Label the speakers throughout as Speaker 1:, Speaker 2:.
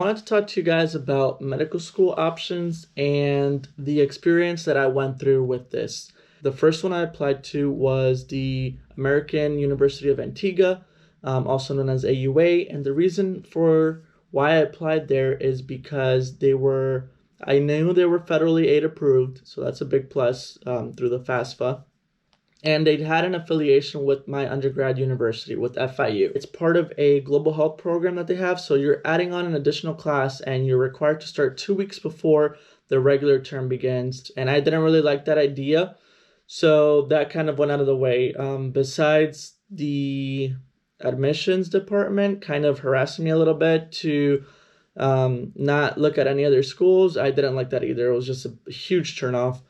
Speaker 1: I wanted to talk to you guys about medical school options and the experience that I went through with this. The first one I applied to was the American University of Antigua, also known as AUA. And the reason for why I applied there is because I knew they were federally aid approved, so that's a big plus through the FAFSA, and they had an affiliation with my undergrad university, with FIU. It's part of a global health program that they have, so you're adding on an additional class and you're required to start 2 weeks before the regular term begins. And I didn't really like that idea, so that kind of went out of the way. Besides the admissions department kind of harassing me a little bit to not look at any other schools, I didn't like that either. It was just a huge turnoff.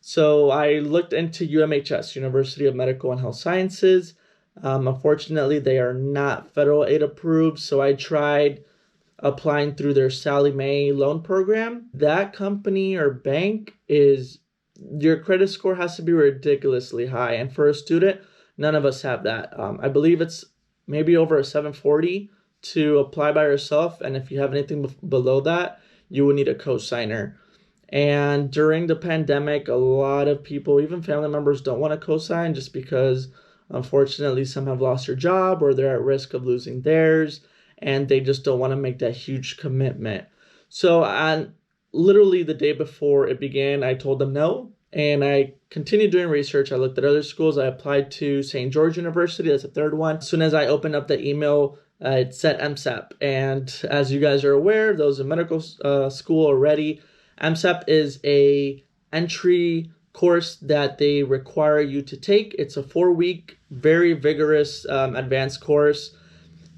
Speaker 1: So I looked into UMHS, University of Medical and Health Sciences. Unfortunately, they are not federal aid approved, so I tried applying through their Sallie Mae loan program. That company or bank is, your credit score has to be ridiculously high, and for a student, none of us have that. I believe it's maybe over a 740 to apply by yourself, and if you have anything below that, you would need a co-signer. And during the pandemic, a lot of people, even family members, don't want to co-sign just because unfortunately some have lost their job or they're at risk of losing theirs, and they just don't want to make that huge commitment. So on literally the day before it began, I told them no, and I continued doing research. I looked at other schools. I applied to St. George University. That's the third one. As soon as I opened up the email, it said MSAP. And as you guys are aware, those in medical school already, MSAP is a entry course that they require you to take. It's a 4-week, very vigorous advanced course.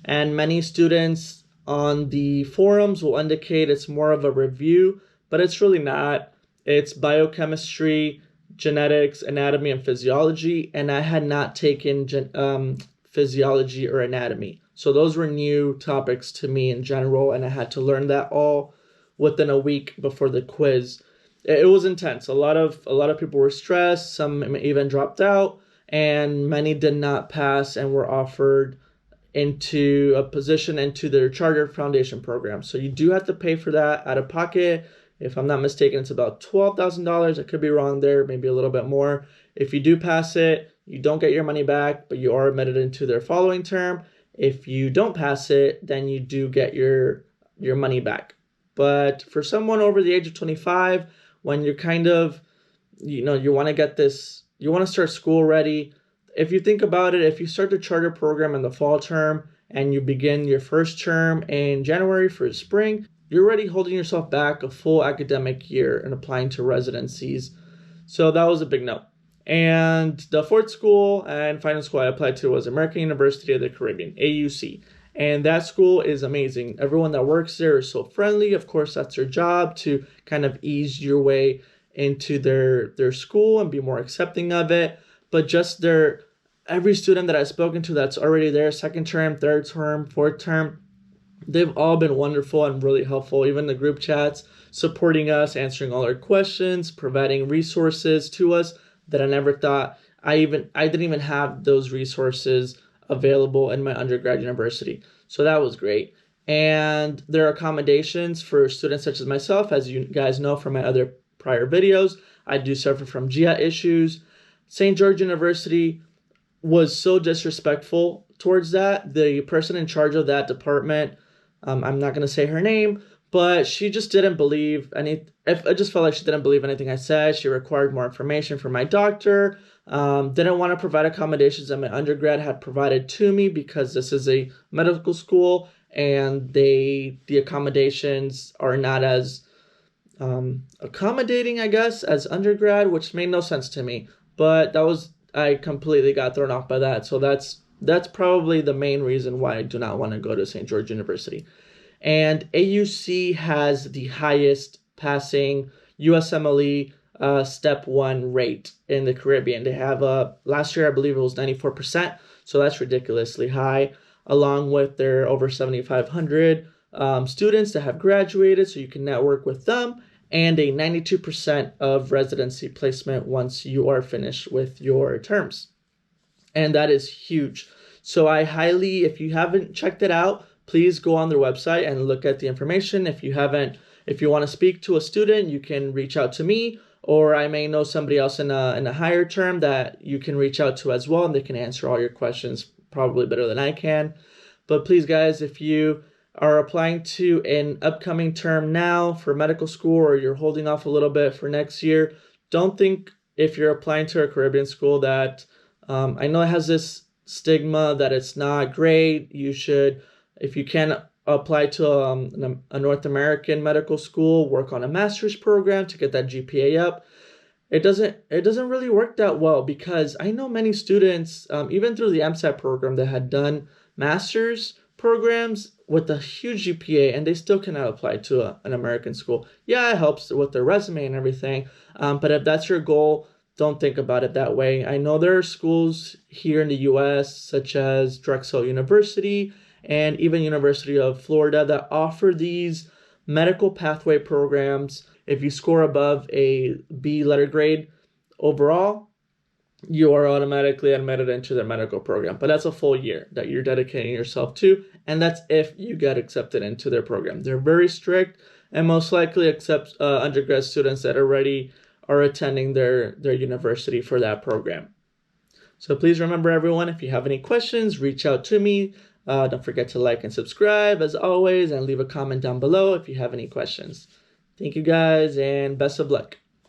Speaker 1: And many students on the forums will indicate it's more of a review, but it's really not. It's biochemistry, genetics, anatomy, and physiology. And I had not taken physiology or anatomy. So those were new topics to me in general, and I had to learn that all within a week before the quiz. It was intense. A lot of people were stressed. Some even dropped out, and many did not pass and were offered into a position into their charter foundation program. So you do have to pay for that out of pocket. If I'm not mistaken, it's about $12,000. I could be wrong there, maybe a little bit more. If you do pass it, you don't get your money back, but you are admitted into their following term. If you don't pass it, then you do get your money back. But for someone over the age of 25, when you're kind of, you want to get this, you want to start school ready. If you think about it, if you start the charter program in the fall term and you begin your first term in January for spring, you're already holding yourself back a full academic year and applying to residencies. So that was a big no. And the fourth school and final school I applied to was American University of the Caribbean, AUC. And that school is amazing. Everyone that works there is so friendly. Of course, that's their job, to kind of ease your way into their school and be more accepting of it. But just every student that I've spoken to that's already there, second term, third term, fourth term, they've all been wonderful and really helpful. Even the group chats, supporting us, answering all our questions, providing resources to us that I never thought I didn't even have those resources available in my undergrad university. So that was great. And there are accommodations for students such as myself. As you guys know from my other prior videos, I do suffer from GI issues. St. George University was so disrespectful towards that. The person in charge of that department, I'm not going to say her name, but she just didn't believe I just felt like she didn't believe anything I said. She required more information from my doctor. Didn't want to provide accommodations that my undergrad had provided to me, because this is a medical school and the accommodations are not as accommodating, I guess, as undergrad, which made no sense to me. But I completely got thrown off by that. So that's probably the main reason why I do not want to go to St. George University. And AUC has the highest passing USMLE step 1 rate in the Caribbean. They have last year I believe it was 94%, so that's ridiculously high, along with their over 7,500 students that have graduated, so you can network with them, and a 92% of residency placement once you are finished with your terms. And that is huge. So I highly, if you haven't checked it out, please go on their website and look at the information. If you want to speak to a student, you can reach out to me, or I may know somebody else in a higher term that you can reach out to as well, and they can answer all your questions probably better than I can. But please, guys, if you are applying to an upcoming term now for medical school, or you're holding off a little bit for next year, don't think if you're applying to a Caribbean school that I know it has this stigma that it's not great. You should, if you can apply to a North American medical school, work on a master's program to get that GPA up. It doesn't really work that well, because I know many students, even through the MSAT program, that had done master's programs with a huge GPA, and they still cannot apply to an American school. Yeah, it helps with their resume and everything, but if that's your goal, don't think about it that way. I know there are schools here in the US, such as Drexel University and even University of Florida, that offer these medical pathway programs. If you score above a B letter grade overall, you are automatically admitted into their medical program. But that's a full year that you're dedicating yourself to, and that's if you get accepted into their program. They're very strict and most likely accept undergrad students that already are attending their university for that program. So please remember, everyone, if you have any questions, reach out to me. Don't forget to like and subscribe as always, and leave a comment down below if you have any questions. Thank you, guys, and best of luck.